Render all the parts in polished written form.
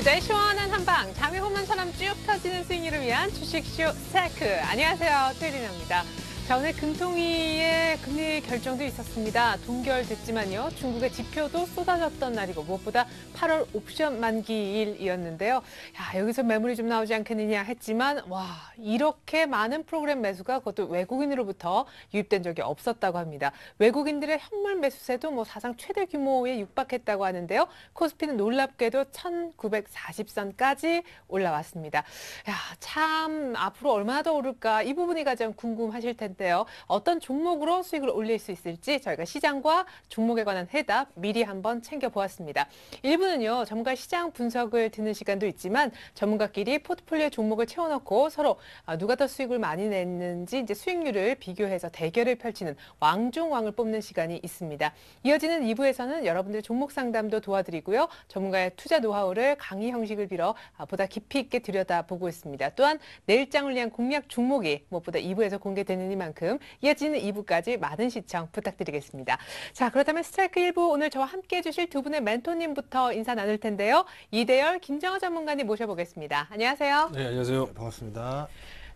투자의 시원한 한방, 장외 홈런처럼 쭉 터지는 수익률을 위한 주식쇼 스타크. 안녕하세요, 최리나입니다. 자, 오늘 금통위의 금리 결정도 있었습니다. 동결됐지만요, 중국의 지표도 쏟아졌던 날이고 무엇보다 8월 옵션 만기일이었는데요. 야, 여기서 매물이 좀 나오지 않겠느냐 했지만 와, 이렇게 많은 프로그램 매수가 그것도 외국인으로부터 유입된 적이 없었다고 합니다. 외국인들의 현물 매수세도 뭐 사상 최대 규모에 육박했다고 하는데요. 코스피는 놀랍게도 1940선까지 올라왔습니다. 야, 참 앞으로 얼마나 더 오를까, 이 부분이 가장 궁금하실 텐데요. 어떤 종목으로 수익을 올릴 수 있을지 저희가 시장과 종목에 관한 해답 미리 한번 챙겨보았습니다. 1부는요, 전문가 시장 분석을 듣는 시간도 있지만 전문가끼리 포트폴리오 종목을 채워넣고 서로 누가 더 수익을 많이 냈는지 이제 수익률을 비교해서 대결을 펼치는 왕중왕을 뽑는 시간이 있습니다. 이어지는 2부에서는 여러분들의 종목 상담도 도와드리고요. 전문가의 투자 노하우를 강의 형식을 빌어 보다 깊이 있게 들여다보고 있습니다. 또한 내일장을 위한 공략 종목이 무엇보다 2부에서 공개되는 만큼 이어지는 2부까지 많은 시청 부탁드리겠습니다. 자, 그렇다면 스트라이크 1부 오늘 저와 함께 해주실 두 분의 멘토님부터 인사 나눌 텐데요. 이대열, 김정호 전문가님 모셔보겠습니다. 안녕하세요. 네, 안녕하세요. 네, 반갑습니다.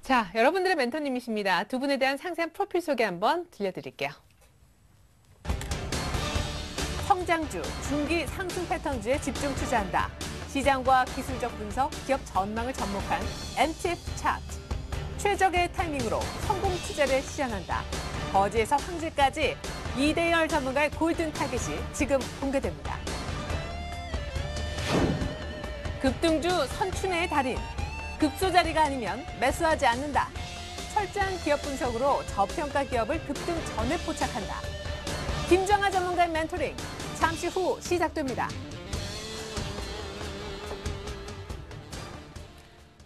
자, 여러분들의 멘토님이십니다. 두 분에 대한 상세한 프로필 소개 한번 들려드릴게요. 성장주, 중기 상승 패턴주에 집중 투자한다. 시장과 기술적 분석, 기업 전망을 접목한 MTF 차트. 최적의 타이밍으로 성공 투자를 실현한다. 거지에서 황제까지 이대열 전문가의 골든 타깃이 지금 공개됩니다. 급등주 선춘의 달인. 급소 자리가 아니면 매수하지 않는다. 철저한 기업 분석으로 저평가 기업을 급등 전에 포착한다. 김정하 전문가의 멘토링. 잠시 후 시작됩니다.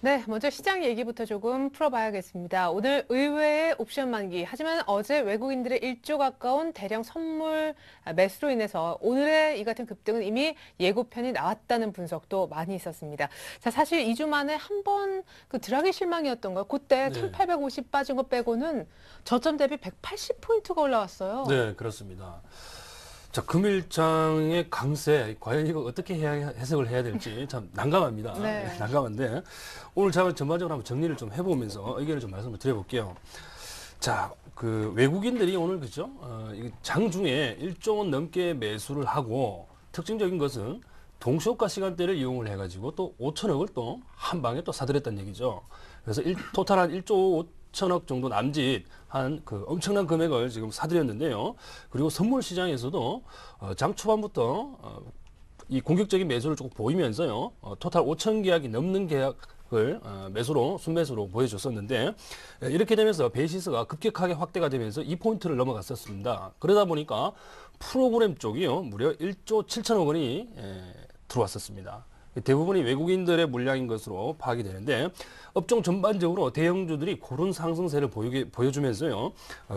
네, 먼저 시장 얘기부터 조금 풀어봐야겠습니다. 오늘 의외의 옵션 만기, 하지만 어제 외국인들의 1조 가까운 대량 선물 매수로 인해서 오늘의 이 같은 급등은 이미 예고편이 나왔다는 분석도 많이 있었습니다. 자, 사실 2주 만에 한 번 그 드라기 실망이었던가요? 그때 네. 1850 빠진 것 빼고는 저점 대비 180포인트가 올라왔어요. 네, 그렇습니다. 자, 금일장의 강세, 과연 이거 어떻게 해석을 해야 될지 참 난감합니다. 네. 네, 난감한데 오늘 제가 전반적으로 한번 정리를 좀 해보면서 의견을 좀 말씀을 드려볼게요. 자, 그 외국인들이 오늘 그죠? 장중에 1조 원 넘게 매수를 하고 특징적인 것은 동시효과 시간대를 이용을 해가지고 또 5천억을 또 한 방에 또 사들였다는 얘기죠. 그래서 토탈 한 1조 5천억 정도 남짓 한 그 엄청난 금액을 지금 사들였는데요. 그리고 선물 시장에서도 장 초반부터 이 공격적인 매수를 조금 보이면서요. 토탈 5천 계약이 넘는 계약을 매수로 순매수로 보여줬었는데 이렇게 되면서 베이시스가 급격하게 확대가 되면서 이 포인트를 넘어갔었습니다. 그러다 보니까 프로그램 쪽이요 무려 1조 7천억 원이 들어왔었습니다. 대부분이 외국인들의 물량인 것으로 파악이 되는데 업종 전반적으로 대형주들이 고른 상승세를 보여주면서요.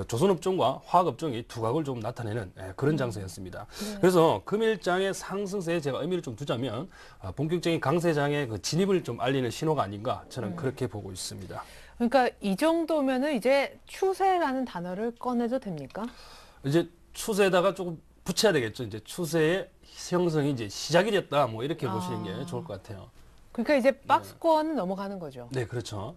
조선업종과 화학업종이 두각을 좀 나타내는 그런 장세였습니다. 네. 그래서 금일장의 상승세에 제가 의미를 좀 두자면 본격적인 강세장의 그 진입을 좀 알리는 신호가 아닌가 저는 그렇게 보고 있습니다. 그러니까 이 정도면은 이제 추세라는 단어를 꺼내도 됩니까? 이제 추세에다가 조금 붙여야 되겠죠. 이제 추세의 형성이 이제 시작이 됐다. 뭐 이렇게 보시는 게 좋을 것 같아요. 그러니까 이제 박스권은 넘어가는 거죠. 네, 그렇죠.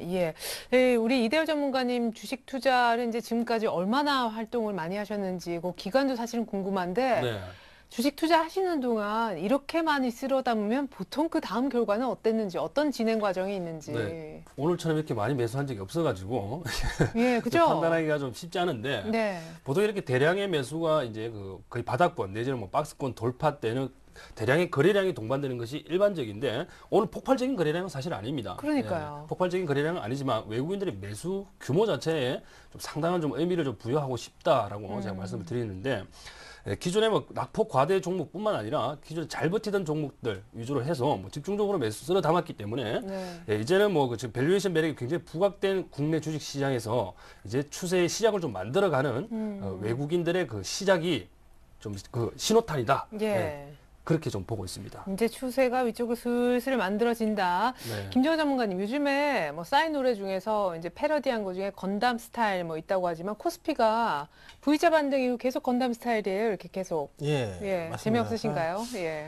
예. 네, 우리 이대열 전문가님 주식 투자를 이제 지금까지 얼마나 활동을 많이 하셨는지 그 기간도 사실은 궁금한데 네. 주식 투자하시는 동안 이렇게 많이 쓸어 담으면 보통 그 다음 결과는 어땠는지, 어떤 진행 과정이 있는지. 네. 오늘처럼 이렇게 많이 매수한 적이 없어가지고 예, 그죠? 판단하기가 좀 쉽지 않은데 네. 보통 이렇게 대량의 매수가 이제 그 거의 바닥권 내지는 뭐 박스권 돌파 때는 대량의 거래량이 동반되는 것이 일반적인데 오늘 폭발적인 거래량은 사실 아닙니다. 그러니까요. 예, 폭발적인 거래량은 아니지만 외국인들의 매수 규모 자체에 좀 상당한 좀 의미를 좀 부여하고 싶다라고 제가 말씀을 드리는데 기존에 뭐 낙폭 과대 종목뿐만 아니라 기존에 잘 버티던 종목들 위주로 해서 뭐 집중적으로 매수 쓸어 담았기 때문에 네. 이제는 뭐 그 지금 밸류에이션 매력이 굉장히 부각된 국내 주식 시장에서 이제 추세의 시작을 좀 만들어가는 외국인들의 그 시작이 좀 그 신호탄이다. 예. 네. 그렇게 좀 보고 있습니다. 이제 추세가 위쪽으로 슬슬 만들어진다. 네. 김정호 전문가님, 요즘에 뭐 싸인 노래 중에서 이제 패러디한 것 중에 건담 스타일 뭐 있다고 하지만 코스피가 V자 반등 이후 계속 건담 스타일이에요. 이렇게 계속. 예, 예, 맞습니다. 재미없으신가요? 예.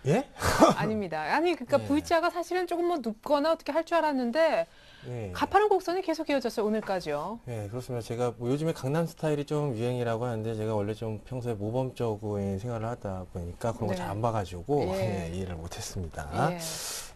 예? 아닙니다. 아니 그러니까 네. V자가 사실은 조금 뭐 눕거나 어떻게 할 줄 알았는데 예. 가파른 곡선이 계속 이어졌어요. 오늘까지요. 네, 그렇습니다. 제가 뭐 요즘에 강남 스타일이 좀 유행이라고 하는데 제가 원래 좀 평소에 모범적인 생활을 하다 보니까 그런 거 네. 잘 안 봐가지고 예. 이해를 못했습니다. 예.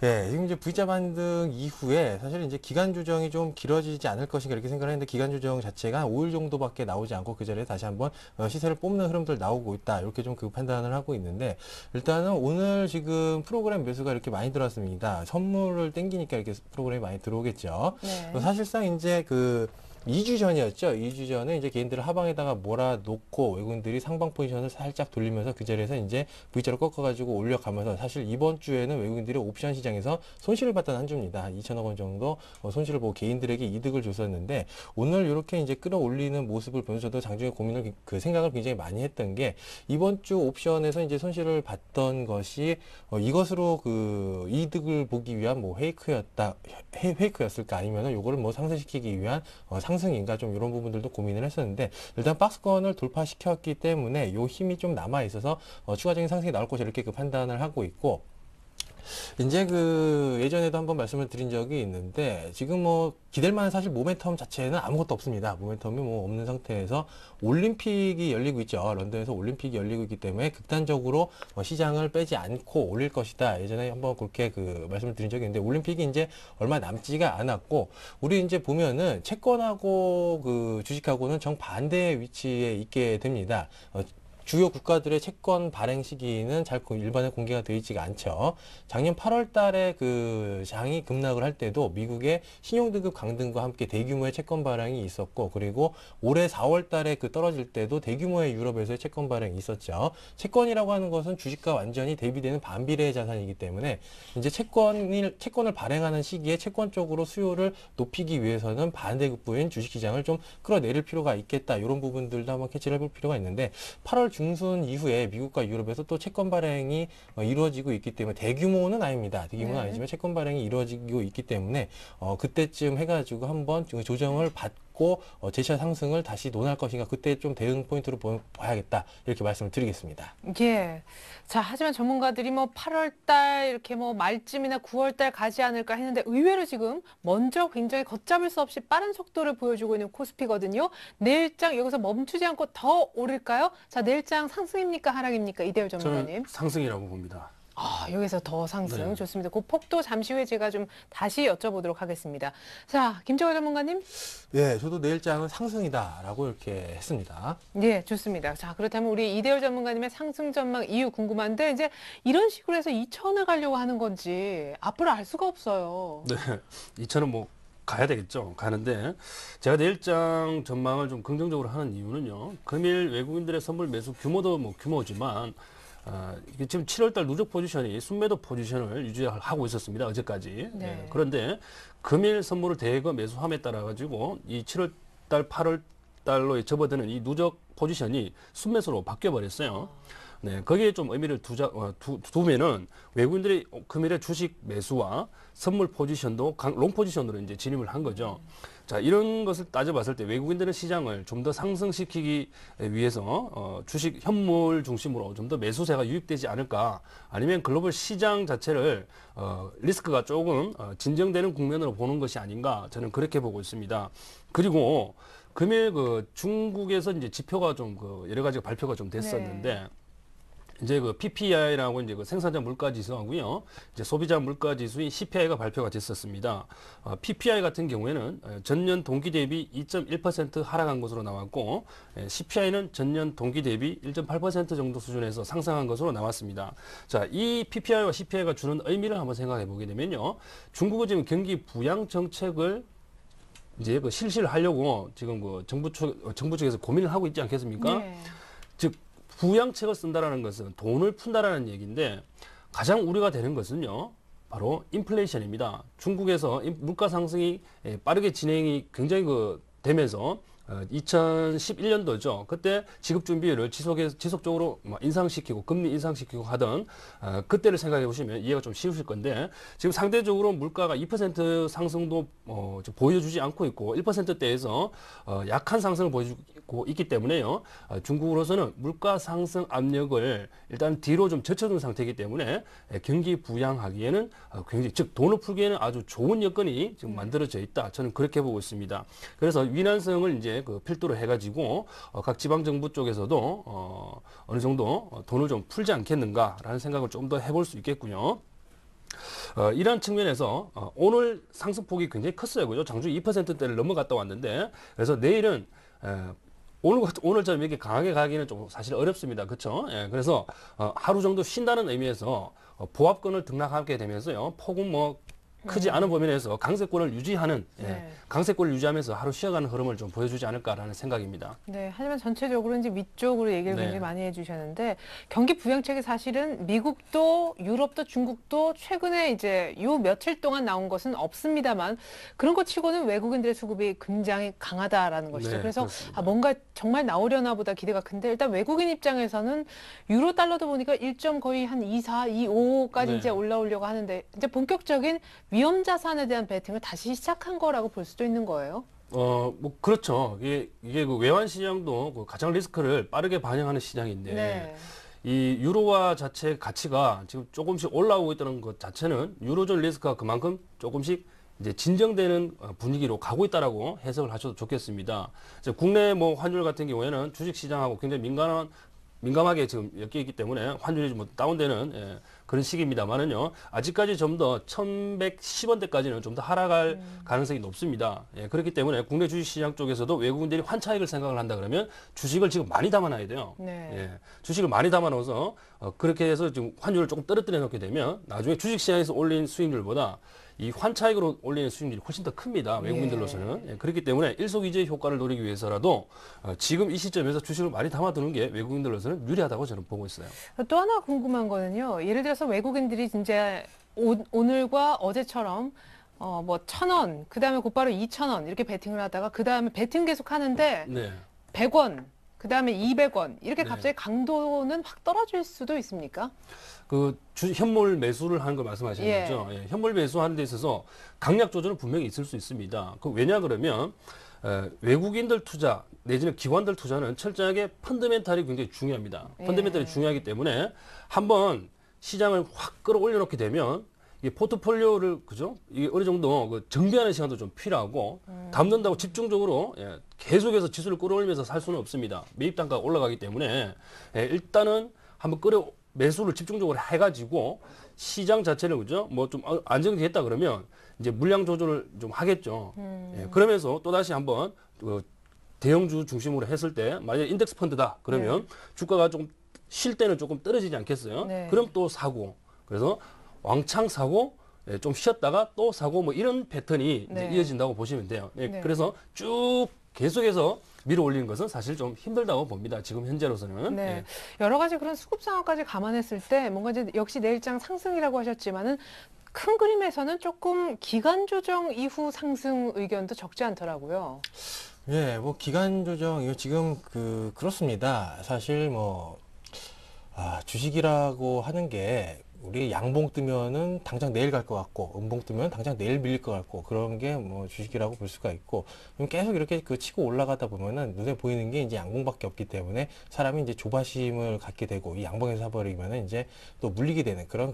예, 지금 이제 V자 반등 이후에 사실 이제 기간 조정이 좀 길어지지 않을 것인가 이렇게 생각을 했는데 기간 조정 자체가 한 5일 정도밖에 나오지 않고 그 자리에 다시 한번 시세를 뽑는 흐름들 나오고 있다. 이렇게 좀 그 판단을 하고 있는데 일단은 오늘 지금 프로그램 매수가 이렇게 많이 들어왔습니다. 선물을 땡기니까 이렇게 프로그램이 많이 들어오겠죠. 네. 사실상 이제 그 2주 전이었죠. 2주 전에 이제 개인들을 하방에다가 몰아놓고 외국인들이 상방 포지션을 살짝 돌리면서 그 자리에서 이제 V자로 꺾어가지고 올려가면서 사실 이번 주에는 외국인들이 옵션 시장에서 손실을 봤던 한 주입니다. 한 2천억 원 정도 손실을 보고 개인들에게 이득을 줬었는데 오늘 이렇게 이제 끌어올리는 모습을 보면서 저도 장중에 고민을 그 생각을 굉장히 많이 했던 게 이번 주 옵션에서 이제 손실을 봤던 것이 이것으로 그 이득을 보기 위한 뭐 페이크였을까 아니면은 요거를 뭐 상승시키기 위한 상승인가 좀 이런 부분들도 고민을 했었는데 일단 박스권을 돌파시켰기 때문에 요 힘이 좀 남아 있어서 추가적인 상승이 나올 것이 이렇게 그 판단을 하고 있고 이제 그 예전에도 한번 말씀을 드린 적이 있는데 지금 뭐 기댈 만한 사실 모멘텀 자체는 아무것도 없습니다. 모멘텀이 뭐 없는 상태에서 올림픽이 열리고 있죠. 런던에서 올림픽이 열리고 있기 때문에 극단적으로 시장을 빼지 않고 올릴 것이다. 예전에 한번 그렇게 그 말씀을 드린 적이 있는데 올림픽이 이제 얼마 남지가 않았고 우리 이제 보면은 채권하고 그 주식하고는 정반대의 위치에 있게 됩니다. 주요 국가들의 채권 발행 시기는 잘 일반에 공개가 되어 있지가 않죠. 작년 8월 달에 그 장이 급락을 할 때도 미국의 신용등급 강등과 함께 대규모의 채권 발행이 있었고 그리고 올해 4월 달에 그 떨어질 때도 대규모의 유럽에서의 채권 발행이 있었죠. 채권이라고 하는 것은 주식과 완전히 대비되는 반비례의 자산이기 때문에 이제 채권을 발행하는 시기에 채권 쪽으로 수요를 높이기 위해서는 반대급부인 주식시장을 좀 끌어내릴 필요가 있겠다. 이런 부분들도 한번 캐치를 해볼 필요가 있는데 8월 중순 이후에 미국과 유럽에서 또 채권 발행이 이루어지고 있기 때문에 대규모는 아닙니다. 대규모는 네. 아니지만 채권 발행이 이루어지고 있기 때문에 그때쯤 해가지고 한번 조정을 받고 재차 상승을 다시 논할 것인가 그때 좀 대응 포인트로 봐야겠다 이렇게 말씀을 드리겠습니다. 예. 자, 하지만 전문가들이 뭐 8월 달 이렇게 뭐 말쯤이나 9월 달 가지 않을까 했는데 의외로 지금 먼저 굉장히 걷잡을 수 없이 빠른 속도를 보여주고 있는 코스피거든요. 내일장 여기서 멈추지 않고 더 오를까요? 자, 내일장 상승입니까? 하락입니까? 이대열 전문가님. 저는 상승이라고 봅니다. 아, 여기서 더 상승 네. 좋습니다. 그 폭도 잠시 후에 제가 좀 다시 여쭤보도록 하겠습니다. 자, 김정호 전문가님. 예, 저도 내일장은 상승이다라고 이렇게 했습니다. 네, 좋습니다. 자, 그렇다면 우리 이대열 전문가님의 상승 전망 이유 궁금한데 이제 이런 식으로 해서 2천을 가려고 하는 건지 앞으로 알 수가 없어요. 네, 2천은 뭐 가야 되겠죠. 가는데 제가 내일장 전망을 좀 긍정적으로 하는 이유는요. 금일 외국인들의 선물 매수 규모도 뭐 규모지만 이게 지금 7월달 누적 포지션이 순매도 포지션을 유지하고 있었습니다. 어제까지. 네. 예, 그런데 금일 선물을 대거 매수함에 따라 가지고 이 7월달, 8월달로 접어드는 이 누적 포지션이 순매수로 바뀌어 버렸어요. 네, 거기에 좀 의미를 두면은 외국인들이 금일의 주식 매수와 선물 포지션도 롱 포지션으로 이제 진입을 한 거죠. 자, 이런 것을 따져봤을 때 외국인들은 시장을 좀 더 상승시키기 위해서 주식 현물 중심으로 좀 더 매수세가 유입되지 않을까, 아니면 글로벌 시장 자체를 리스크가 조금 진정되는 국면으로 보는 것이 아닌가, 저는 그렇게 보고 있습니다. 그리고 금일 그 중국에서 이제 지표가 좀 그 여러 가지 발표가 좀 됐었는데. 네. 이제 그 PPI라고 이제 그 생산자 물가 지수하고요, 이제 소비자 물가 지수인 CPI가 발표가 됐었습니다. PPI 같은 경우에는 전년 동기 대비 2.1% 하락한 것으로 나왔고, CPI는 전년 동기 대비 1.8% 정도 수준에서 상승한 것으로 나왔습니다. 자, 이 PPI와 CPI가 주는 의미를 한번 생각해 보게 되면요, 중국은 지금 경기 부양 정책을 이제 그 실시를 하려고 지금 그 정부 측에서 고민을 하고 있지 않겠습니까? 네. 즉 부양책을 쓴다라는 것은 돈을 푼다라는 얘기인데, 가장 우려가 되는 것은요, 바로 인플레이션입니다. 중국에서 물가 상승이 빠르게 진행이 굉장히 되면서 2011년도죠. 그때 지급 준비율을 지속적으로 인상시키고 금리 인상시키고 하던 그때를 생각해 보시면 이해가 좀 쉬우실 건데 지금 상대적으로 물가가 2% 상승도 좀 보여주지 않고 있고 1%대에서 약한 상승을 보여주고 있기 때문에요. 중국으로서는 물가 상승 압력을 일단 뒤로 좀 젖혀둔 상태이기 때문에 경기 부양하기에는 굉장히 즉 돈을 풀기에는 아주 좋은 여건이 지금 만들어져 있다. 저는 그렇게 보고 있습니다. 그래서 위난성을 이제 그 필두로 해가지고 각 지방 정부 쪽에서도 어느 정도 돈을 좀 풀지 않겠는가라는 생각을 좀 더 해볼 수 있겠고요. 이런 측면에서 오늘 상승폭이 굉장히 컸어요. 그죠? 장중 2%대를 넘어갔다 왔는데 그래서 내일은 오늘처럼 이렇게 강하게 가기는 좀 사실 어렵습니다. 그렇죠? 예, 그래서 하루 정도 쉰다는 의미에서 보합권을 등락하게 되면서요. 폭은 뭐 크지 않은 범위 내에서 강세권을 유지하는 강세권을 유지하면서 하루 쉬어가는 흐름을 좀 보여주지 않을까라는 생각입니다. 네, 하지만 전체적으로 이제 위쪽으로 얘기를 굉장히 많이 해주셨는데 경기 부양책이 사실은 미국도 유럽도 중국도 최근에 이제 요 며칠 동안 나온 것은 없습니다만 그런 것 치고는 외국인들의 수급이 굉장히 강하다라는 것이죠. 네, 그래서 그렇습니다. 뭔가 정말 나오려나 보다 기대가 큰데 일단 외국인 입장에서는 유로 달러도 보니까 1점 거의 한 24, 25까지 이제 올라오려고 하는데 이제 본격적인 위험 자산에 대한 베팅을 다시 시작한 거라고 볼 수도 있는 거예요. 뭐 그렇죠. 이게 그 외환 시장도 그 가장 리스크를 빠르게 반영하는 시장인데 이 유로화 자체 가치가 지금 조금씩 올라오고 있다는 것 자체는 유로존 리스크가 그만큼 조금씩 이제 진정되는 분위기로 가고 있다라고 해석을 하셔도 좋겠습니다. 이제 국내 뭐 환율 같은 경우에는 주식 시장하고 굉장히 민감하게 지금 엮여 있기 때문에 환율이 좀 다운되는 그런 시기입니다만은요. 아직까지 좀 더 1110원대까지는 좀 더 하락할 가능성이 높습니다. 그렇기 때문에 국내 주식 시장 쪽에서도 외국인들이 환차익을 생각을 한다 그러면 주식을 지금 많이 담아놔야 돼요. 주식을 많이 담아놓아서 그렇게 해서 지금 환율을 조금 떨어뜨려 놓게 되면 나중에 주식 시장에서 올린 수익률보다 이 환차익으로 올리는 수익률이 훨씬 더 큽니다. 외국인들로서는. 그렇기 때문에 일석이조의 효과를 노리기 위해서라도 지금 이 시점에서 주식을 많이 담아두는 게 외국인들로서는 유리하다고 저는 보고 있어요. 또 하나 궁금한 거는요. 예를 들어서 외국인들이 진짜 오늘과 어제처럼 뭐 1,000원, 그다음에 곧바로 2,000원 이렇게 베팅을 하다가 그다음에 베팅 계속 하는데 100원, 그다음에 200원 이렇게 갑자기 강도는 확 떨어질 수도 있습니까? 현물 매수를 하는 걸 말씀하시는 거죠. 현물 매수하는 데 있어서 강약 조절은 분명히 있을 수 있습니다. 왜냐 그러면 외국인들 투자 내지는 기관들 투자는 철저하게 펀더멘탈이 굉장히 중요합니다. 펀더멘탈이 중요하기 때문에 한번 시장을 확 끌어올려 놓게 되면 이 포트폴리오를 이게 어느 정도 정비하는 시간도 좀 필요하고 담는다고 집중적으로 계속해서 지수를 끌어올리면서 살 수는 없습니다. 매입 단가가 올라가기 때문에 일단은 한번 매수를 집중적으로 해가지고 시장 자체를 뭐 좀 안정됐다 그러면 이제 물량 조절을 좀 하겠죠. 그러면서 또 다시 한번 대형주 중심으로 했을 때 만약에 인덱스 펀드다 그러면 주가가 조금 쉴 때는 조금 떨어지지 않겠어요? 그럼 또 사고 그래서 왕창 사고 좀 쉬었다가 또 사고 뭐 이런 패턴이 이제 이어진다고 보시면 돼요. 그래서 쭉 계속해서 밀어 올리는 것은 사실 좀 힘들다고 봅니다. 지금 현재로서는. 여러 가지 그런 수급 상황까지 감안했을 때 뭔가 이제 역시 내일장 상승이라고 하셨지만은 큰 그림에서는 조금 기간 조정 이후 상승 의견도 적지 않더라고요. 뭐 기간 조정 이거 지금 그렇습니다. 사실 주식이라고 하는 게 우리 양봉 뜨면은 당장 내일 갈 것 같고 음봉 뜨면 당장 내일 밀릴 것 같고 그런 게 뭐 주식이라고 볼 수가 있고 계속 이렇게 치고 올라가다 보면은 눈에 보이는 게 이제 양봉밖에 없기 때문에 사람이 이제 조바심을 갖게 되고 이 양봉에서 사버리면은 이제 또 물리게 되는 그런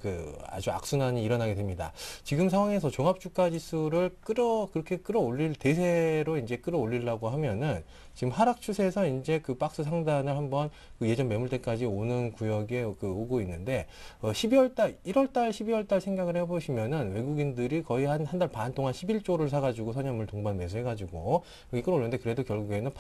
아주 악순환이 일어나게 됩니다. 지금 상황에서 종합주가 지수를 그렇게 끌어올릴 대세로 이제 끌어올리려고 하면은 지금 하락 추세에서 이제 박스 상단을 한번 예전 매물대까지 오는 구역에 오고 있는데 1월달, 12월달 생각을 해보시면은 외국인들이 거의 한 달 반 동안 11조를 사가지고 선현물 동반 매수해가지고 여기 끌어올렸는데 그래도 결국에는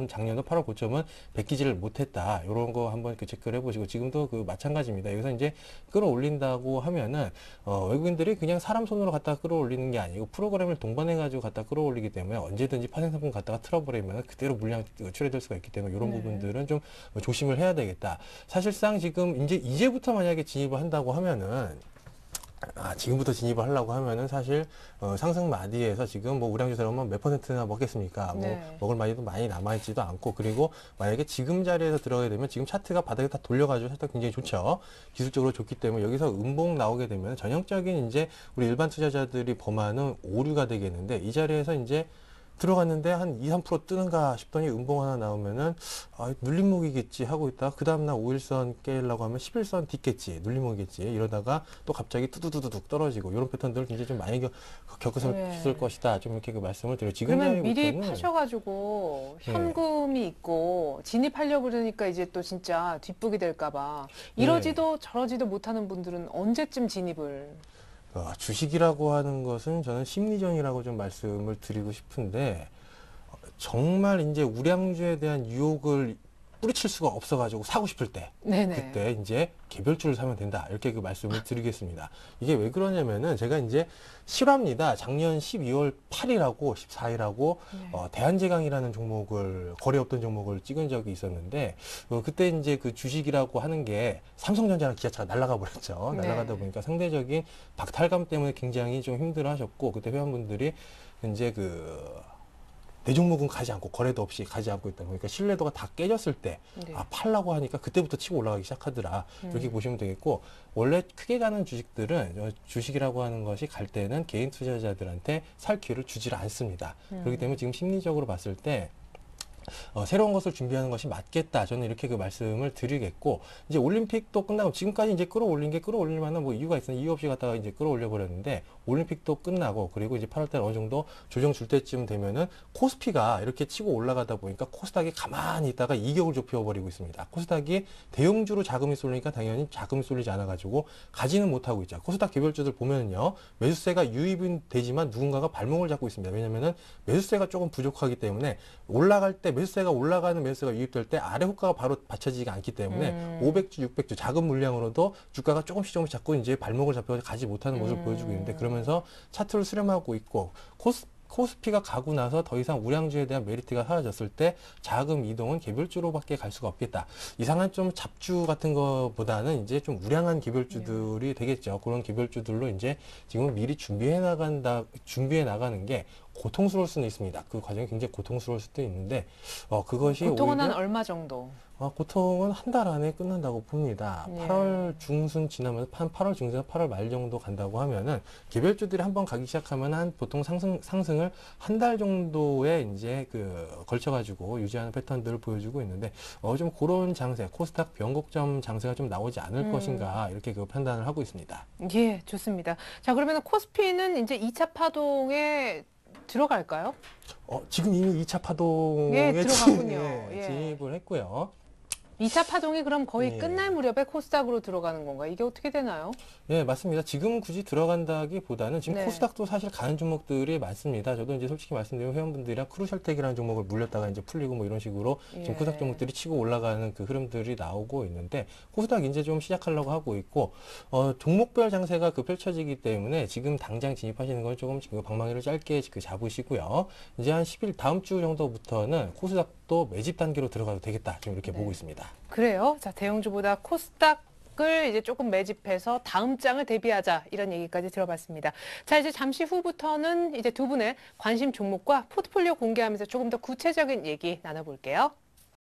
작년도 8월 고점은 베끼지를 못했다. 이런 거 한번 체크를 해보시고 지금도 마찬가지입니다. 여기서 이제 끌어올린다고 하면은 외국인들이 그냥 사람 손으로 갖다 끌어올리는 게 아니고 프로그램을 동반해가지고 갖다 끌어올리기 때문에 언제든지 파생상품 갖다가 틀어버리면 그대로 물량 출해될 수가 있기 때문에 이런 부분들은 좀 조심을 해야 되겠다. 사실상 지금 이제부터 만약에 진입을 한다고 하면은 지금부터 진입을 하려고 하면은 사실 상승 마디에서 지금 뭐 우량주처럼 몇 %나 먹겠습니까? 뭐 네. 먹을 마디도 많이 남아있지도 않고, 그리고 만약에 지금 자리에서 들어가게 되면 지금 차트가 바닥에 다 돌려가지고 차트가 굉장히 좋죠. 기술적으로 좋기 때문에 여기서 음봉 나오게 되면 전형적인 이제 우리 일반 투자자들이 범하는 오류가 되겠는데, 이 자리에서 이제 들어갔는데 한 2, 3% 뜨는가 싶더니 음봉 하나 나오면은 눌림목이겠지 하고 있다가 그 다음날 5일선 깨려고 하면 11선 딛겠지, 눌림목이겠지, 이러다가 또 갑자기 뚜두두둑 떨어지고, 이런 패턴들을 굉장히 좀 많이 겪었을 네. 것이다, 좀 이렇게 그 말씀을 드려요. 지금 그러면 미리 자리부터는 파셔가지고 네. 현금이 있고 진입하려고 그러니까 이제 또 진짜 뒷북이 될까봐 이러지도 저러지도 못하는 분들은 언제쯤 진입을? 주식이라고 하는 것은 저는 심리전이라고 좀 말씀을 드리고 싶은데, 정말 이제 우량주에 대한 유혹을 뿌리칠 수가 없어가지고 사고 싶을 때, 네네. 그때 이제 개별주를 사면 된다, 이렇게 그 말씀을 드리겠습니다. 이게 왜 그러냐면은 제가 이제 실화입니다. 작년 12월 8일하고 14일하고 네. 대한제강이라는 종목을, 거래 없던 종목을 찍은 적이 있었는데, 그때 이제 그 주식이라고 하는 게 삼성전자랑 기아차가 날아가 버렸죠. 네. 날아가다 보니까 상대적인 박탈감 때문에 굉장히 좀 힘들어하셨고, 그때 회원분들이 이제 대종목은 가지 않고, 거래도 없이 가지 않고 있다 보니까 신뢰도가 다 깨졌을 때, 네. 팔라고 하니까 그때부터 치고 올라가기 시작하더라, 이렇게 보시면 되겠고, 원래 크게 가는 주식들은, 주식이라고 하는 것이 갈 때는 개인 투자자들한테 살 기회를 주지를 않습니다. 그렇기 때문에 지금 심리적으로 봤을 때 새로운 것을 준비하는 것이 맞겠다, 저는 이렇게 그 말씀을 드리겠고, 이제 올림픽도 끝나고, 지금까지 이제 끌어올린 게 끌어올릴 만한 뭐 이유가 있으면 이유 없이 갔다가 이제 끌어올려 버렸는데, 올림픽도 끝나고, 그리고 이제 8월달 어느 정도 조정 줄 때쯤 되면은 코스피가 이렇게 치고 올라가다 보니까 코스닥이 가만히 있다가 이격을 좁혀버리고 있습니다. 코스닥이 대형주로 자금이 쏠리니까 당연히 자금이 쏠리지 않아가지고 가지는 못하고 있죠. 코스닥 개별주들 보면은요, 매수세가 유입은 되지만 누군가가 발목을 잡고 있습니다. 왜냐면은 매수세가 조금 부족하기 때문에, 올라갈 때 매수세가 올라가는 매수세가 유입될 때 아래 호가가 바로 받쳐지지가 않기 때문에 500주, 600주 작은 물량으로도 주가가 조금씩 자꾸 이제 발목을 잡혀 가지 못하는 모습을 보여주고 있는데, 그러면서 차트를 수렴하고 있고, 코스피가 가고 나서 더 이상 우량주에 대한 메리트가 사라졌을 때 자금 이동은 개별주로밖에 갈 수가 없겠다. 이상한 좀 잡주 같은 것보다는 이제 좀 우량한 개별주들이 되겠죠. 그런 개별주들로 이제 지금 미리 준비해 나가는 게 고통스러울 수는 있습니다. 그 과정이 굉장히 고통스러울 수도 있는데, 그것이 보통은 한 오히려 얼마 정도? 보통은 한 달 안에 끝난다고 봅니다. 예. 8월 중순 지나면서 한 8월 중순에서 8월 말 정도 간다고 하면은, 개별주들이 한번 가기 시작하면 한 보통 상승을 한 달 정도에 이제 걸쳐가지고 유지하는 패턴들을 보여주고 있는데, 좀 그런 장세, 코스닥 변곡점 장세가 좀 나오지 않을 것인가, 이렇게 판단을 하고 있습니다. 예, 좋습니다. 자, 그러면 코스피는 이제 2차 파동에 들어갈까요? 지금 이미 2차 파동에 들어갔군요. 예. 진입을 했고요. 2차 파동이 그럼 거의 예. 끝날 무렵에 코스닥으로 들어가는 건가? 이게 어떻게 되나요? 네, 맞습니다. 지금 굳이 들어간다기보다는 지금 네. 코스닥도 사실 가는 종목들이 많습니다. 저도 이제 솔직히 말씀드리면 회원분들이랑 크루셜텍이라는 종목을 물렸다가 이제 풀리고 뭐 이런 식으로 예. 지금 코스닥 종목들이 치고 올라가는 그 흐름들이 나오고 있는데, 코스닥 이제 좀 시작하려고 하고 있고, 종목별 장세가 펼쳐지기 때문에 지금 당장 진입하시는 건 조금 지금 방망이를 짧게 잡으시고요. 이제 한 10일 다음 주 정도부터는 코스닥도 매집 단계로 들어가도 되겠다, 지금 이렇게 보고 있습니다. 그래요. 자, 대형주보다 코스닥을 이제 조금 매집해서 다음 장을 대비하자, 이런 얘기까지 들어봤습니다. 자, 이제 잠시 후부터는 이제 두 분의 관심 종목과 포트폴리오 공개하면서 조금 더 구체적인 얘기 나눠볼게요.